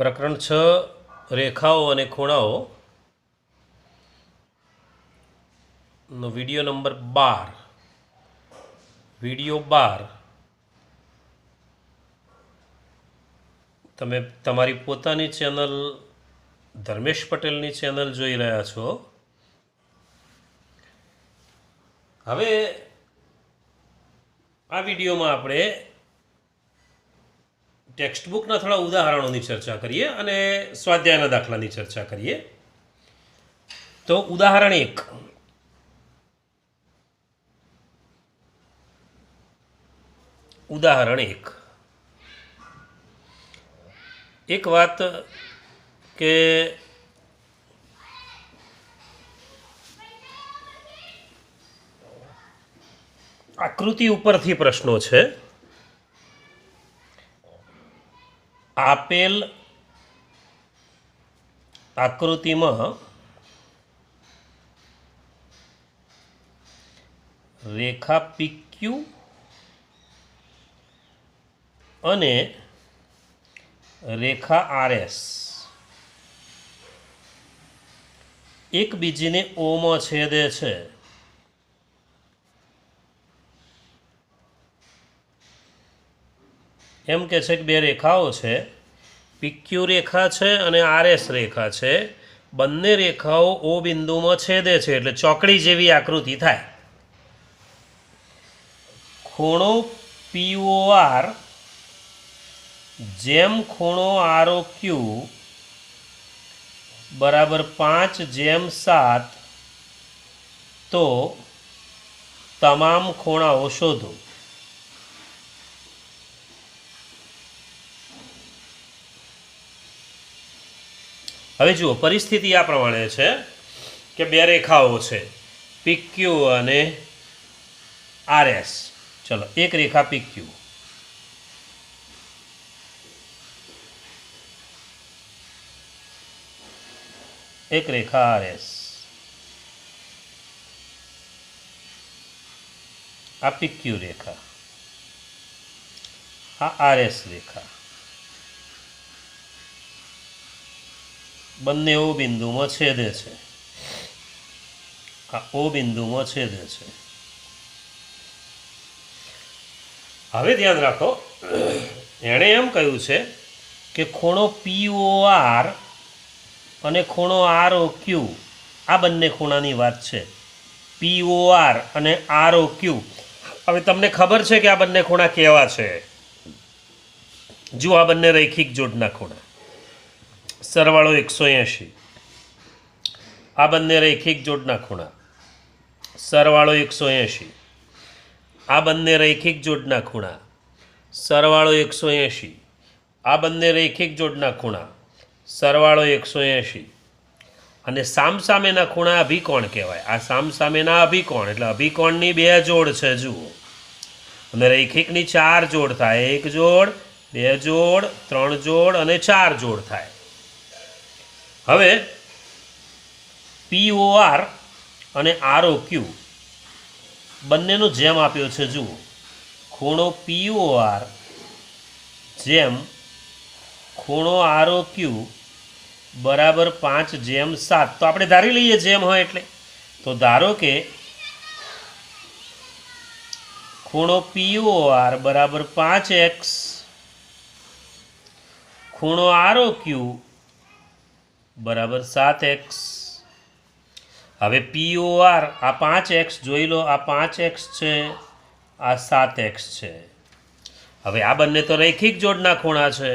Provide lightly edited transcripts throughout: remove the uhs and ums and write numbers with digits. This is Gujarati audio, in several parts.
પ્રકરણ 6 રેખાઓ અને ખૂણાઓ નો વિડિયો નંબર 12 વિડિયો 12 તમે તમારી પોતાની ચેનલ ધર્મેશ પટેલની ચેનલ જોઈ રહ્યા છો। હવે આ વિડિયોમાં આપણે ટેક્સ્ટ બુકના થોડા ઉદાહરણોની ચર્ચા કરીએ અને સ્વાધ્યાયના દાખલાની ચર્ચા કરીએ। તો ઉદાહરણ 1, એક વાત કે આકૃતિ ઉપરથી પ્રશ્નો છે। આપેલ આકૃતિમાં રેખા PQ અને રેખા RS એકબીજીને O માં છેદે છે। એમ કે છે કે બે રેખાઓ છે, PQ રેખા છે અને RS રેખા છે। બંને રેખાઓ O બિંદુમાં છેદે છે એટલે ચોકડી જેવી આકૃતિ થાય। ખૂણો POR જેમ ખૂણો ROQ બરાબર 5/7 તો તમામ ખૂણાઓ શોધો। હવે જુઓ, પરિસ્થિતિ આ પ્રમાણે છે કે બે રેખાઓ છે PQ અને RS। ચલો, એક રેખા PQ, એક રેખા RS। આ PQ રેખા, આ RS રેખા, બંને O બિંદુમાં છેદે છે। આ O બિંદુમાં છેદે છે। હવે ધ્યાન રાખો, એણે એમ કહ્યું છે કે ખૂણો POR અને ખૂણો ROQ, આ બંને ખૂણાની વાત છે, POR અને ROQ। હવે તમને ખબર છે કે આ બંને ખૂણા કેવા છે? જુઓ, આ બંને રૈખિક જોડના ખૂણા, સરવાળો 180। આ બંને રૈખિક જોડના ખૂણા, સરવાળો 180। આ બંને રૈખિક જોડના ખૂણા, સરવાળો 180। આ બંને રૈખિક જોડના ખૂણા, સરવાળો 180। અને સામસામેના ખૂણા અભિકોણ કહેવાય। આ સામસામેના અભિકોણ એટલે અભિકોણની બે જોડ છે, જુઓ। અને રૈખિકની 4 જોડ થાય, 1 જોડ, 2 જોડ, 3 જોડ અને 4 જોડ થાય। હવે POR અને ROQ બંનેનો જેમ આપ્યો છે, જુઓ। ખૂણો POR જેમ ખૂણો ROQ બરાબર 5/7। તો આપણે ધારી લઈએ જેમ હોય એટલે। તો ધારો કે ખૂણો POR બરાબર 5x, ખૂણો ROQ બરાબર 7x। હવે POR આ 5x જોઈ લો, આ 5x છે, આ 7x છે। હવે આ બંને તો રૈખિક જોડના ખૂણા છે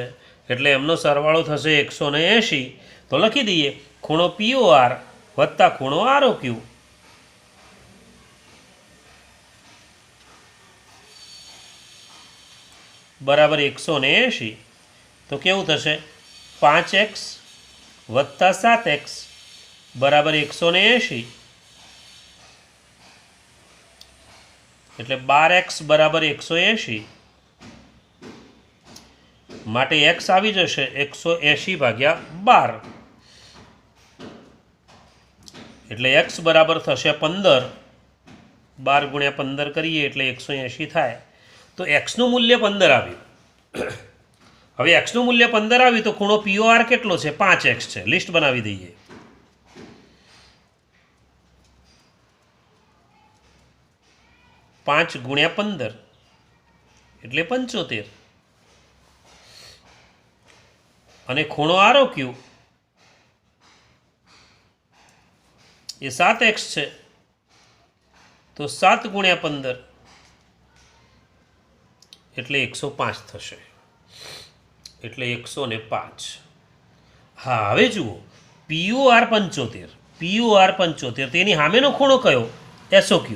એટલે એમનો સરવાળો થશે 180। તો લખી દઈએ ખૂણો POR વત્તા ખૂણો ROQ બરાબર 180। તો કેવું થશે? 5x વત્તા 7x બરાબર 180 એટલે 12x બરાબર 180 માટે x આવી જશે 180/12 એટલે x બરાબર થશે 15। 12 × 15 કરીએ એટલે 180 થાય। તો x નું મૂલ્ય 15 આવ્યું। હવે એક્સનું મૂલ્ય 15 આવ્યું તો ખૂણો POR કેટલો છે? 5x છે. લિસ્ટ બનાવી દઈએ. 5 ગુણ્યા 15 એટલે 75. અને ખૂણો ROQ એ 7x છે તો 7 ગુણ્યા 15 એટલે 105 થશે. એટલે 105. હા, હવે જુઓ, POR 75 તેની સામેનો ખૂણો કયો? SOQ.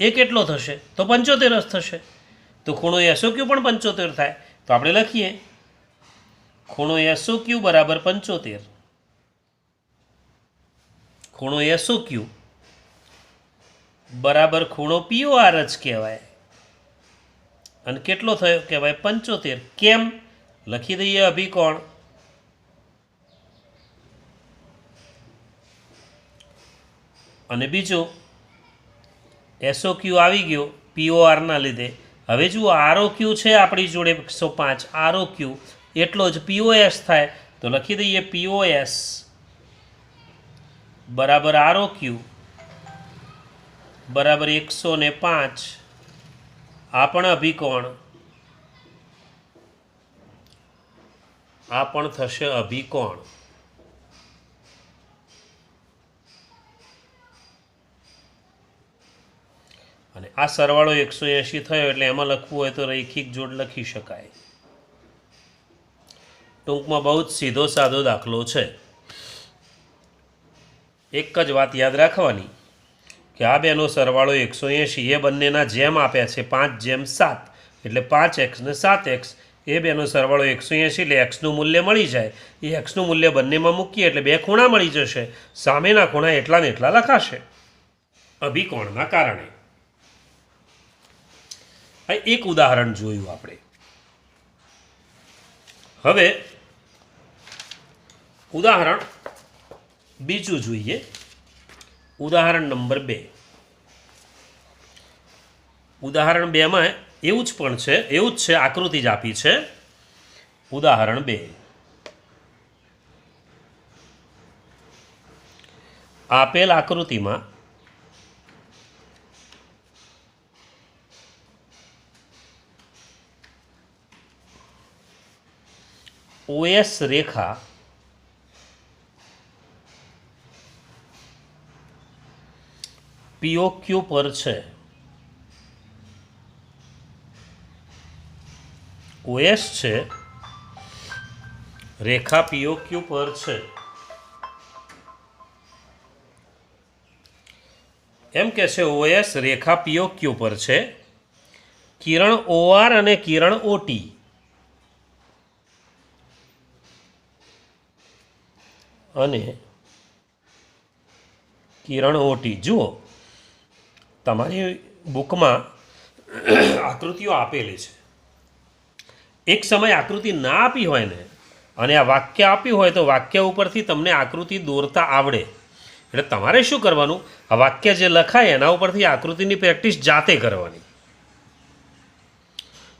એ કેટલો થશે? તો 75 જ થશે. તો ખૂણો SOQ પણ 75 થાય. તો આપણે લખીએ ખૂણો SOQ બરાબર 75. ખૂણો SOQ બરાબર ખૂણો POR જ કહેવાય. અને કેટલો થયો કહેવાય? 75. કેમ? લખી દઈએ અભિકોણ. અને બીજો SOQ આવી ગયો PORના લીધે. હવે જુઓ ROQ છે આપણી જોડે 105. ROQ એટલો જ POS થાય. તો લખી દઈએ POS બરાબર ROQ બરાબર 105. આ પણ અભિકોણ. આ પણ થશે અભિકોણ. અને આ સરવાળો 180 થયો એટલે એમાં લખવું હોય તો રૈખિક જોડ લખી શકાય. ટૂંકમાં બહુ જ સીધો સાદો દાખલો છે. એક જ વાત યાદ રાખવાની કે આ બેનો સરવાળો 180 એ બંનેના જેમ આપ્યા છે 5:7 એટલે 5x ને 7x. એ બેનો સરવાળો 180 એટલે એક્સનું મૂલ્ય મળી જાય. એ એક્સનું મૂલ્ય બંનેમાં મૂકીએ એટલે બે ખૂણા મળી જશે. સામેના ખૂણા એટલા ને એટલા લખાશે અભિકોણના કારણે. એક ઉદાહરણ જોયું આપણે. હવે ઉદાહરણ બીજું જોઈએ. ઉદાહરણ નંબર 2. ઉદાહરણ 2માં એવું જ પણ છે, એવું જ છે, આકૃતિ જ આપી છે. ઉદાહરણ 2. આપેલ આકૃતિમાં OS રેખા POQ પર છે. OS છે, રેખા POQ પર છે. એમ કે છે OS રેખા POQ પર છે. કિરણ OR અને કિરણ OT અને કિરણ OT. જુઓ, તમારી બુકમાં આકૃતિઓ આપેલી છે. એક સમય આકૃતિ ના આપી હોય ને અને આ વાક્ય આપ્યું હોય તો વાક્ય ઉપરથી તમને આકૃતિ દોરતા આવડે. એટલે તમારે શું કરવાનું? આ વાક્ય જે લખાય એના ઉપરથી આકૃતિની પ્રેક્ટિસ જાતે કરવાની.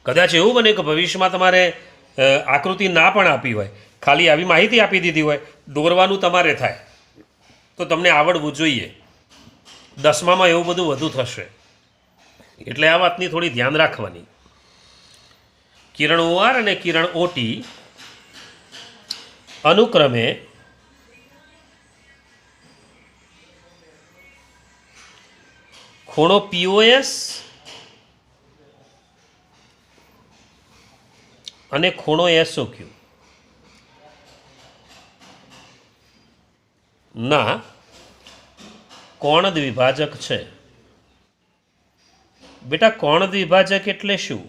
કદાચ એવું બને કે ભવિષ્યમાં તમારે આકૃતિ ના પણ આપી હોય, ખાલી આવી માહિતી આપી દીધી હોય, દોરવાનું તમારે થાય તો તમને આવડવું જોઈએ. 10મામાં એવું બધું વધુ થશે. એટલે આ વાતની થોડી ધ્યાન રાખવાની. કિરણ OR અને કિરણ OT અનુક્રમે ખૂણો POS અને ખૂણો SOQ ના કોણ દ્વિભાજક છે. બેટા, કોણ દ્વિભાજક એટલે શું?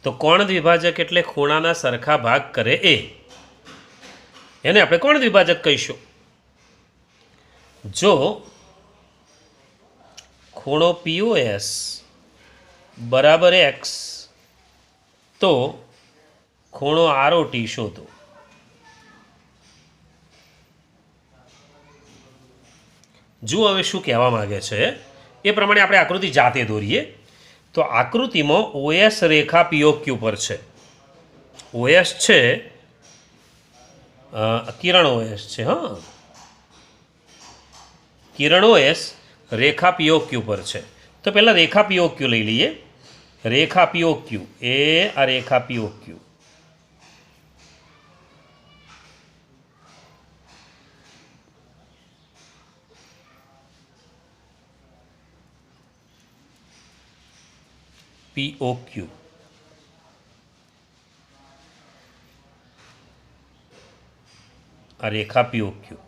તો કોણ દ્વિભાજક એટલે ખૂણાના સરખા ભાગ કરે એ. એને આપણે કોણ દ્વિભાજક કહીશું. જો ખૂણો POS બરાબર x તો ખૂણો ROT શોધો. જુઓ હવે શું કહેવા માગે છે એ પ્રમાણે આપણે આકૃતિ જાતે દોરીએ. તો આકૃતિમાં ઓએસ રેખા પીઓક્યુ પર છે. ઓએસ છે, કિરણ ઓએસ છે. હા, કિરણ ઓએસ રેખા પીઓક્યુ પર છે. તો પહેલાં રેખા પીઓક્યુ લઈ લઈએ. રેખા પીઓક્યુ એ આ રેખા પીઓક્યુ પીઓક્યુ આ રેખા પીઓક્યુ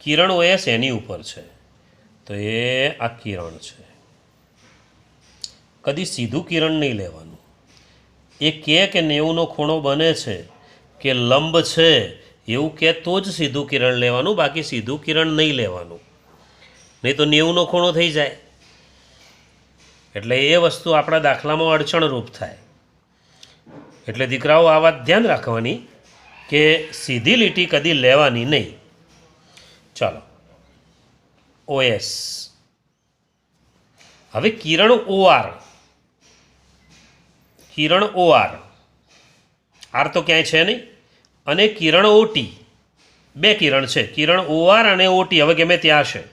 કિરણ ઓએસ એની ઉપર છે. તો એ આ કિરણ છે. કદી સીધું કિરણ નહીં લેવાનું. એ કહે કે 90નો ખૂણો બને છે કે લંબ છે એવું કહે તો જ સીધું કિરણ લેવાનું, બાકી સીધું કિરણ નહીં લેવાનું, નહીં તો 90નો ખૂણો થઈ જાય. એટલે એ વસ્તુ આપણા દાખલામાં અડચણરૂપ થાય. એટલે દીકરાઓ આ વાત ધ્યાન રાખવાની કે સીધી લીટી કદી લેવાની નહીં. ચાલો, ઓએસ. હવે કિરણ ઓઆર, કિરણ ઓઆર, આર તો ક્યાંય છે નહીં, અને કિરણ ઓટી, બે કિરણ છે, કિરણ ઓઆર અને ઓટી, હવે ગમે ત્યાં છે.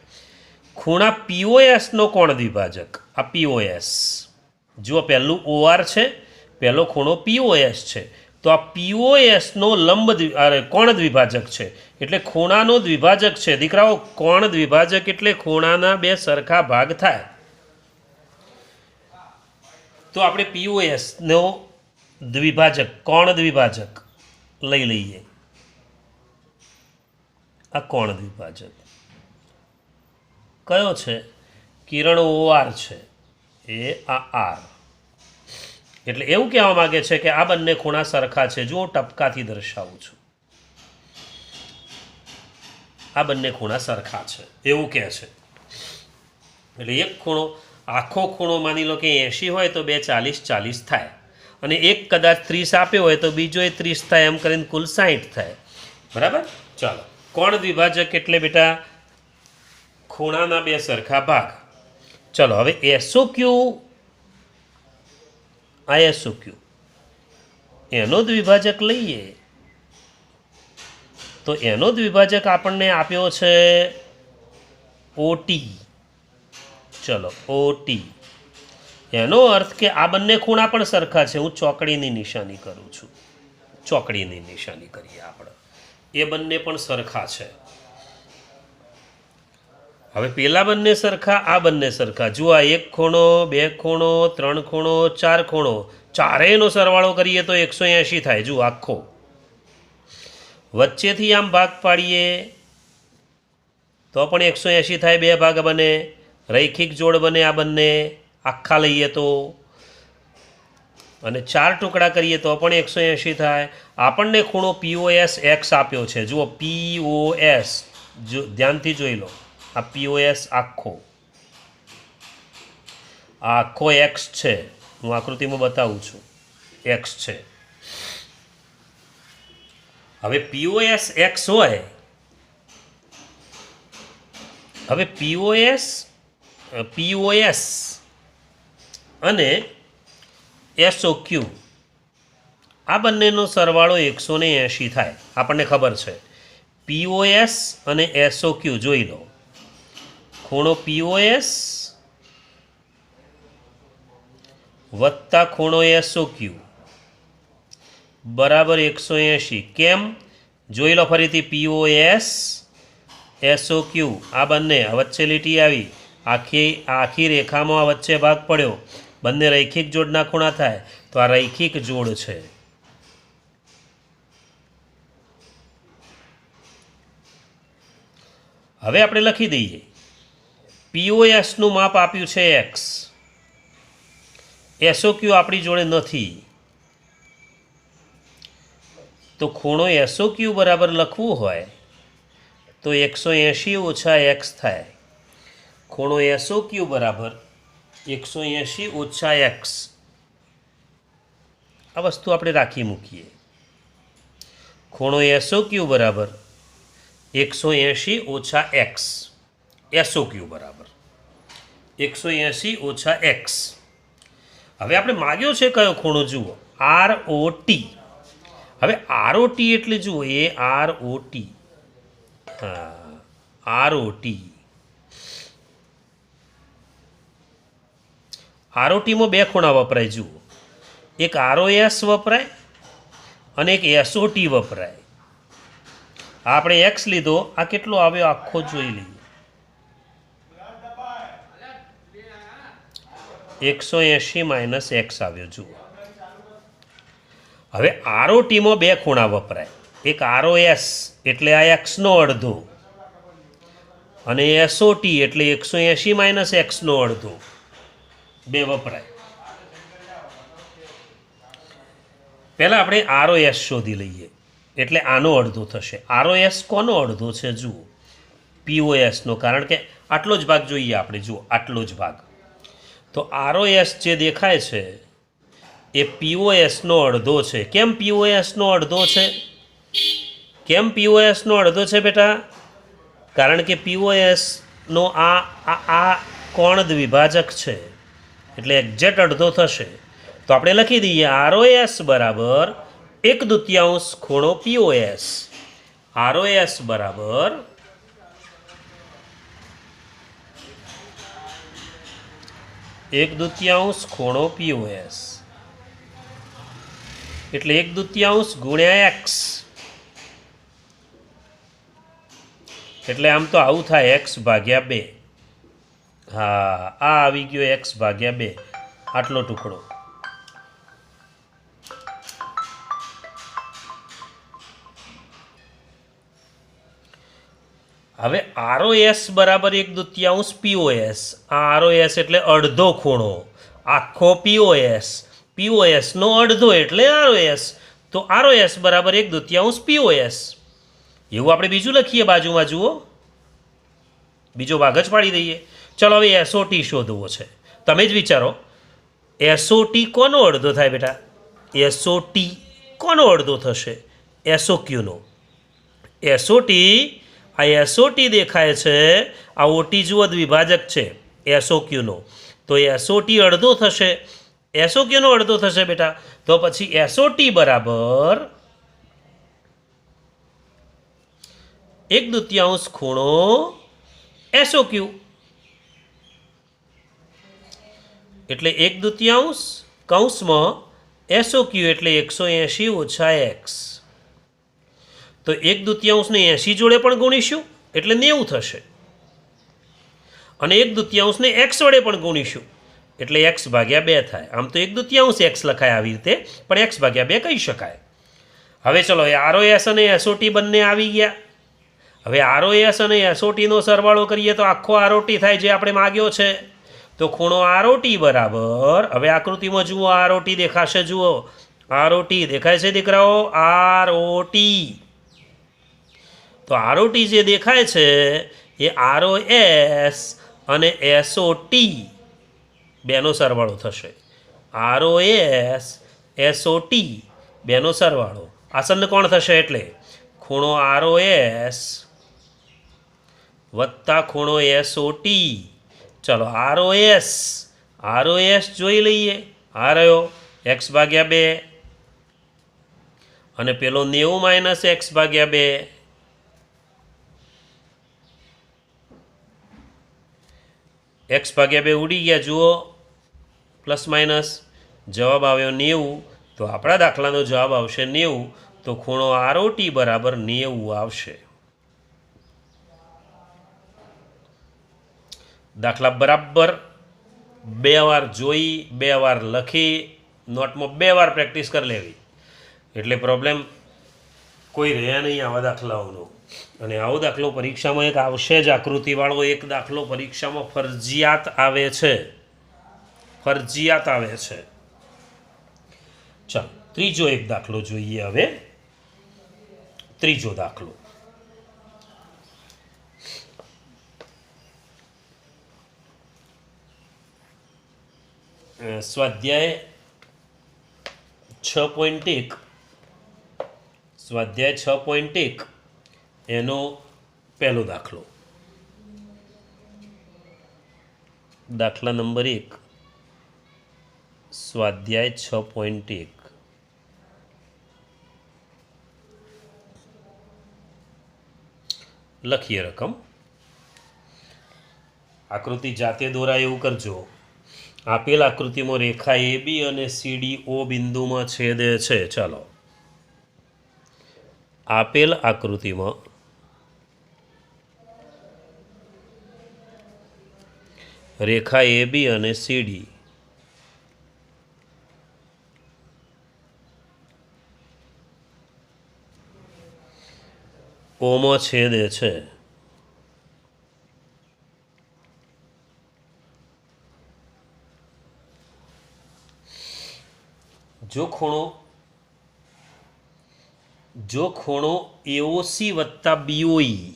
ખૂણા પીઓએસનો કોણ દ્વિભાજક, આ પીઓએસ. જુઓ, પહેલું ઓઆર છે, પહેલો ખૂણો પીઓએસ છે. તો આ પીઓએસનો લંબ કોણ દ્વિભાજક છે, એટલે ખૂણાનો દ્વિભાજક છે. દીકરાઓ, કોણ દ્વિભાજક એટલે ખૂણાના બે સરખા ભાગ થાય. તો આપણે પીઓએસનો દ્વિભાજક, કોણ દ્વિભાજક લઈ લઈએ. આ કોણ દ્વિભાજક કયો છે? કિરણ ઓઆર છે, એ આ આર. એટલે એવું કહેવા માગે છે કે આ બંને ખૂણા સરખા છે. જો ટપકાથી દર્શાવું છું, આ બંને ખૂણા સરખા છે એવું કહે છે. એટલે એક ખૂણો, આખો ખૂણો માની લો કે 80 હોય તો બે 40 થાય, અને એક કદાચ 30 આપ્યો હોય તો બીજો 30 થાય, એમ કરીને કુલ 60 થાય. બરાબર? ચાલો, કોણ દ્વિભાજક એટલે બેટા ખૂણાના બે સરખા ભાગ. ચલો, હવે એસઓક્યુ, આ એસઓક્યુ એનો દ્વિભાજક લઈએ. તો એનો દ્વિભાજક આપણને આપ્યો છે ઓટી. ચલો, ઓટી. એનો અર્થ કે આ બંને ખૂણા પણ સરખા છે. હું ચોકડીની નિશાની કરું છું, ચોકડીની નિશાની કરીએ આપણે. એ બંને પણ સરખા છે. હવે પેલા બંને સરખા, આ બંને સરખા. જુઓ, આ એક ખૂણો, બે ખૂણો, 3 ખૂણો, 4 ખૂણો, ચારેયનો સરવાળો કરીએ તો 180 થાય. જુઓ, આખો. વચ્ચેથી આમ ભાગ પાડીએ તો પણ 180 થાય, બે ભાગ બને, રૈખિક જોડ બને આ બંને. આખા લઈએ તો, અને 4 ટુકડા કરીએ તો પણ 180 થાય. આપણને ખૂણો પીઓએસ એક્સ આપ્યો છે. જુઓ, પીઓએસ, ધ્યાનથી જોઈ લો. આ પીઓએસ આખો, આ આખો એક્સ છે. હું આકૃતિમાં બતાવું છું, એક્સ છે. હવે પીઓએસ એક્સ હોય, હવે પીઓએસ અને એસઓક્યુ આ બંનેનો સરવાળો 180 થાય. આપણને ખબર છે. પીઓએસ અને એસઓક્યુ જોઈ લો. ખૂણો પીઓએસ વત્તા ખૂણો એસઓક્યુ બરાબર 180. કેમ? જોઈ લો ફરીથી. પીઓએસ એસઓક્યુ આ બંને વચ્ચે લીટી આવી, આખી રેખામાં વચ્ચે ભાગ પડ્યો, બંને રૈખિક જોડના ખૂણા થાય. તો આ રૈખિક જોડ છે. હવે આપણે લખી દઈએ. પીઓએસનું માપ આપ્યું છે એક્સ, એસઓક્યુ આપણી જોડે નથી. તો ખૂણો એસઓક્યુ બરાબર લખવું હોય તો 180 ઓછા એક્સ થાય. ખૂણો એસઓક્યુ બરાબર 180 ઓછા એક્સ. આ વસ્તુ આપણે રાખી મૂકીએ. ખૂણો એસઓક્યુ બરાબર 180 ઓછા એક્સ. એસઓક્યુ બરાબર 180 ઓછા એક્સ. હવે આપણે માગ્યો છે કયો ખૂણો જુઓ, ROT. હવે ROT એટલે જુઓ એ ROT, હા ROT. ROTમાં બે ખૂણા વપરાય જુઓ, એક ROS વપરાય અને એક SOT વપરાય. આપણે એક્સ લીધો, આ કેટલો આવ્યો આખો જોઈ લઈએ, 180 માઇનસ એક્સ આવ્યો જુઓ. હવે ROTમાં બે ખૂણા વપરાય, એક ROS એટલે આ એક્સનો અડધો અને SOT એટલે 180 માઇનસ એક્સનો અડધો, બે વપરાય. પહેલાં આપણે ROS શોધી લઈએ, એટલે આનો અડધો થશે. ROS કોનો અડધો છે જુઓ, POSનો, કારણ કે આટલો જ ભાગ જોઈએ આપણે, જુઓ આટલો જ ભાગ. તો ROS જે દેખાય છે એ POSનો અડધો છે. કેમ POSનો અડધો છે? કેમ POSનો અડધો છે બેટા? કારણ કે POSનો આ કોણ દ્વિભાજક છે એટલે એક્ઝેક્ટ અડધો થશે. તો આપણે લખી દઈએ ROS બરાબર 1/2 ખૂણો POS. ROS બરાબર 1/2 ખૂણો POS એટલે 1/2 ગુણ્યા એક્સ. એટલે આમ તો આવું થાય x/2. હા, આ આવી ગયો x/2, આટલો ટુકડો. હવે ROS બરાબર 1/2 POS. આ ROS એટલે અડધો ખૂણો, આખો POS. POSનો અડધો એટલે ROS. તો ROS બરાબર 1/2 POS. એવું આપણે બીજું લખીએ બાજુમાં જુઓ, બીજો ભાગ જ પાડી દઈએ. ચલો હવે SOT શોધવો છે. તમે જ વિચારો, SOT કોનો અડધો થાય બેટા? SOT કોનો અડધો થશે? SOQનો. SOT, આ SOT દેખાય છે, આ OT જુઓ દ્વિભાજક છે SOQનો, તો SOT અડધો થશે. SOQનો અડધો થશે બેટા. તો પછી SOT બરાબર 1/2 ખૂણો SOQ. એટલે 1/2 કૌંસમાં SOQ એટલે 180 ઓછા એક્સ. તો 1/2 ને 80 જોડે પણ ગુણીશું એટલે 90 થશે, અને 1/2 ને એક્સ વડે પણ ગુણીશું એટલે x/2 થાય. આમ તો 1/2 એક્સ લખાય આવી રીતે, પણ x/2 કહી શકાય. હવે ચલો ROS અને SOT બંને આવી ગયા. હવે ROS અને SOTનો સરવાળો કરીએ તો આખો ROT થાય જે આપણે માગ્યો છે. તો ખૂણો ROT બરાબર, હવે આકૃતિમાં જુઓ ROT દેખાશે, જુઓ ROT દેખાય છે દીકરાઓ, ROT. તો ROT જે દેખાય છે એ ROS અને SOT બેનો સરવાળો થશે. ROS SOT બેનો સરવાળો આસન્ન કોણ થશે? એટલે ખૂણો ROS વત્તા ખૂણો SOT. ચલો ROS જોઈ લઈએ. આ રહ્યો x/2 અને પેલો 90 માઇનસ x/2. x/2 ઉડી ગયા જુઓ, પ્લસ માઇનસ જવાબ આવ્યો 90. તો આપણા દાખલાનો જવાબ આવશે 90. તો ખૂણો ROT બરાબર 90 આવશે. દાખલા બરાબર 2 વાર જોઈ, 2 વાર લખી, નોટમાં 2 વાર પ્રેક્ટિસ કરી લેવી એટલે પ્રોબ્લેમ કોઈ રહ્યા નહીં આવા દાખલાઓનો. અને આવો દાખલો પરીક્ષામાં એક આવશે જ, આકૃતિવાળો એક દાખલો પરીક્ષામાં ફરજિયાત આવે છે, ફરજિયાત આવે છે. ચાલો ત્રીજો એક દાખલો જોઈએ. હવે ત્રીજો દાખલો, સ્વાધ્યાય 6.1, સ્વાધ્યાય 6.1 એનો પહેલો દાખલો. દાખલા નંબર 1. સ્વાધ્યાય 6.1 લખીએ રકમ. આકૃતિ જાતે દોરાય એવું કરજો. આપેલ આકૃતિમાં રેખા એ બી અને સીડી ઓ બિંદુમાં છેદે છે. ચાલો, આપેલ આકૃતિમાં રેખા એ બી અને સીડી ઓમાં છેદે છે. જો ખૂણો એઓસી વત્તા બીઓઈ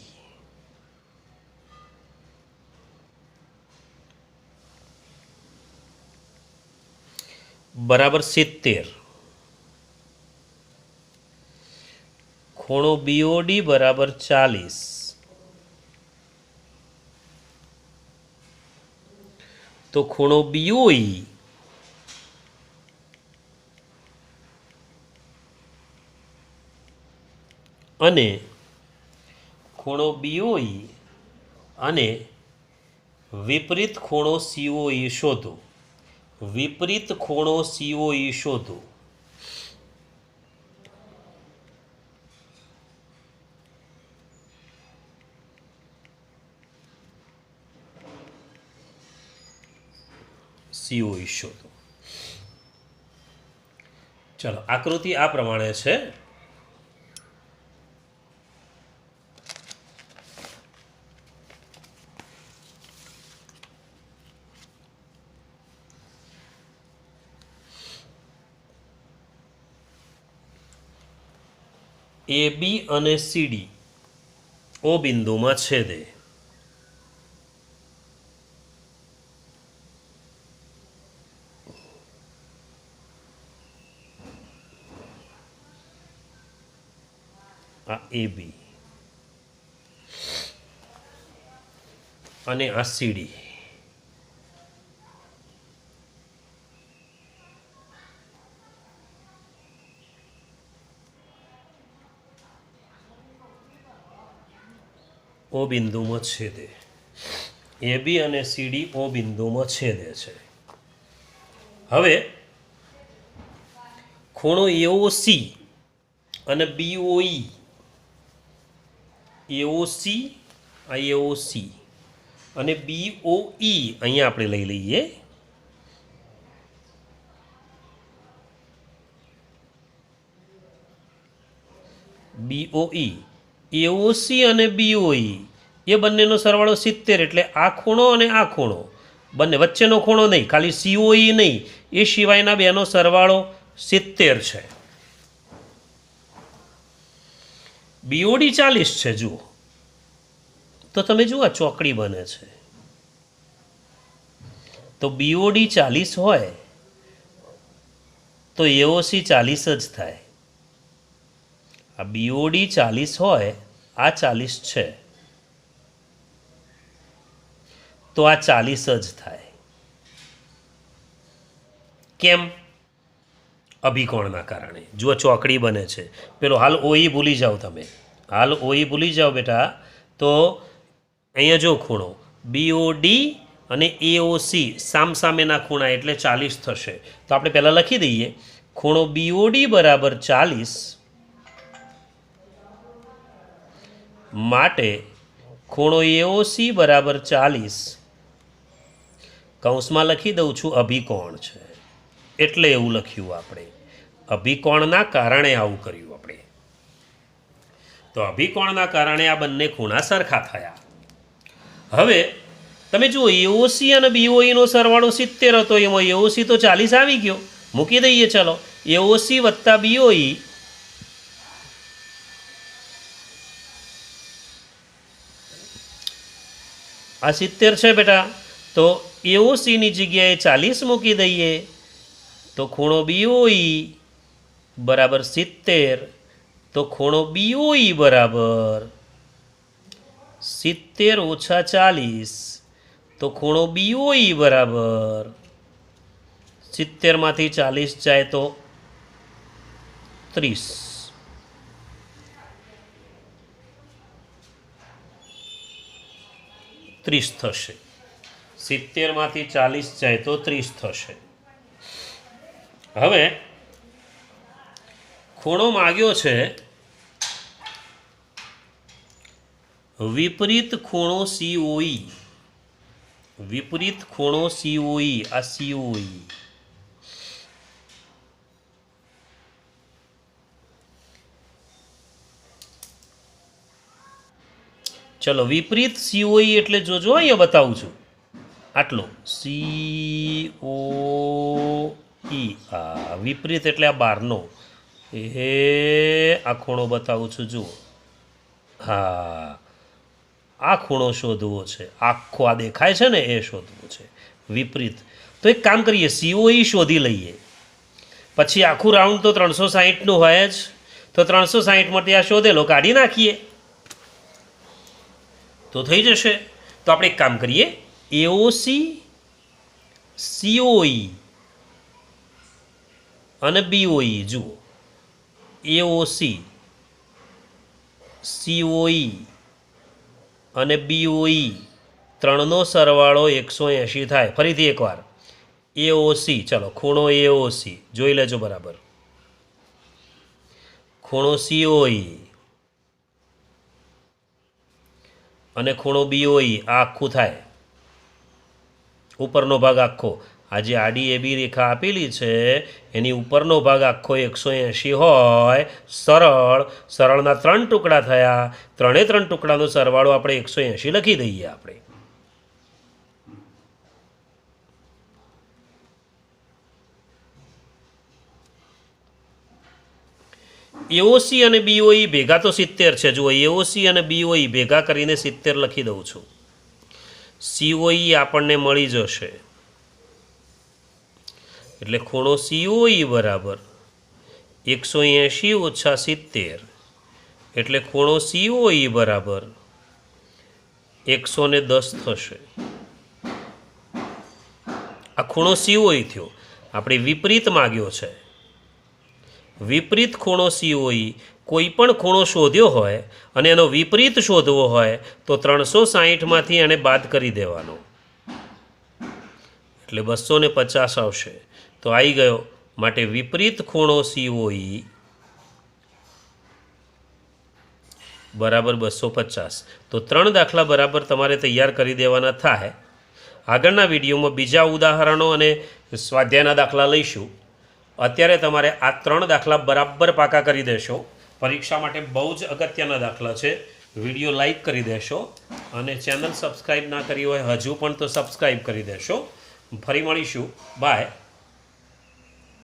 બરાબર 70, ખૂણો બીઓડી બરાબર 40, તો ખૂણો બીઓઈ અને ખૂણો બીઓઈ અને વિપરીત ખૂણો સીઓઈ શોધો. વિપરીત ખૂણો સીઓઈ શોધો. સીઓઈ શોધો. ચલો, આકૃતિ આ પ્રમાણે છે. એ બી અને સીડી ઓ બિંદુમાં છેદે. આ એ બી અને આ સીડી. ઓ બિંદુમાં છેદે. એ બી અને સીડી ઓ બિંદુમાં છેદે છે. હવે ખૂણો એઓસી અને બીઓઈ, એઓસી આ એઓસી અને બીઓઈ અહીંયા આપણે લઈ લઈએ. બીઓઈ, એઓસી અને બીઓઈ એ બંનેનો સરવાળો 70, એટલે આ ખૂણો અને આ ખૂણો બંને વચ્ચેનો ખૂણો નહીં, ખાલી સીઓઈ નહીં, એ સિવાયના બેનો સરવાળો 70 છે. બીઓડી 40 છે. જુઓ તો તમે જુઓ આ ચોકડી બને છે. તો બીઓડી 40 હોય તો એઓસી 40 જ થાય. આ બીઓડી 40 હોય, આ 40 છે તો આ 40 જ થાય. કેમ? અભિકોણના કારણે. જુઓ ચોકડી બને છે. પેલો હાલ ઓઈ ભૂલી જાઓ તમે, હાલ ઓઈ ભૂલી જાઓ બેટા. તો અહીંયા જો ખૂણો બીઓડી અને એઓસી સામસામેના ખૂણા એટલે 40 થશે. તો આપણે પહેલાં લખી દઈએ, ખૂણો બીઓડી બરાબર 40 માટે ખૂણો એઓસી બરાબર 40 કૌંસમાં લખી દઉં છું અભિકોણ છે. એટલે એવું લખ્યું આપણે. અભિકોણના કારણે આવું કર્યું આપણે. તો અભિકોણના કારણે આ બંને ખૂણા સરખા થયા. હવે તમે જુઓ, એઓસી અને બીઓઈનો સરવાળો 70 હતો, એમાં એઓસી તો 40 આવી ગયો, મૂકી દઈએ. ચલો, એઓસી વત્તા બીઓઈ આ 70 છે બેટા. તો એઓસીની જગ્યાએ 40 મૂકી દઈએ તો ખૂણો બીઓઈ બરાબર 70. તો ખૂણો બીઓઈ બરાબર 70 ઓછા 40, તો ખૂણો બીઓઈ બરાબર 70માંથી 40 જાય તો 30, 30 થશે. 70માંથી 40 જાય તો 30 થશે. હવે ખૂણો માગ્યો છે વિપરીત ખૂણો COE. વિપરીત ખૂણો COE, આ COE. ચલો વિપરીત COE એટલે જોજો, અહીંયા બતાવું છું. આટલો COE, આ વિપરીત એટલે આ બહારનો. આ ખૂણો બતાવું છું, જુઓ. હા, આ ખૂણો શોધવો છે. આખો આ દેખાય છે ને, એ શોધવો છે વિપરીત. તો એક કામ કરીએ, COE શોધી લઈએ. પછી આખું રાઉન્ડ તો 360નું હોય જ, તો 360માંથી આ શોધેલો કાઢી નાખીએ તો થઈ જશે. તો આપણે એક કામ કરીએ, AOC COE અને BOE. જુઓ, AOC COE અને BOE ત્રણનો સરવાળો 180 થાય. ફરીથી એકવાર AOC, ચલો ખૂણો AOC જોઈ લેજો બરાબર, ખૂણો COE અને ખૂણો BOE, આ આખું થાય. ઉપરનો ભાગ આખો, આ જે આડી AB રેખા આપેલી છે એની ઉપરનો ભાગ આખો 180 હોય. સરળના 3 ટુકડા થયા. 3 ટુકડાનો સરવાળો આપણે 180 લખી દઈએ. આપણે AOC અને BOE ભેગા તો 70 છે. જુઓ, AOC અને BOE ભેગા કરીને 70 લખી દઉં છું. COE આપણને મળી જશે. એટલે ખૂણો COE બરાબર 180 ઓછા 70, એટલે ખૂણો COE બરાબર 110 થશે. આ ખૂણો COE થયો. આપણે વિપરીત માગ્યો છે. વિપરીત ખૂણો COE, કોઈ પણ ખૂણો શોધ્યો હોય અને એનો વિપરીત શોધવો હોય તો 360માંથી એને બાદ કરી દેવાનો, એટલે 250 આવશે. તો આવી ગયો. માટે વિપરીત ખૂણો COE બરાબર 250. તો 3 દાખલા બરાબર તમારે તૈયાર કરી દેવાના થાય. આગળના વિડીયોમાં બીજા ઉદાહરણો અને સ્વાધ્યાયના દાખલા લઈશું. અત્યારે તમારે આ 3 દાખલા બરાબર પાકા કરી દેશો. પરીક્ષા માટે બહુ જ અગત્યના દાખલા છે. વિડીયો લાઈક કરી દેશો અને ચેનલ સબસ્ક્રાઈબ ના કરી હોય હજુ પણ તો સબસ્ક્રાઈબ કરી દેશો. ફરી મળીશું. બાય.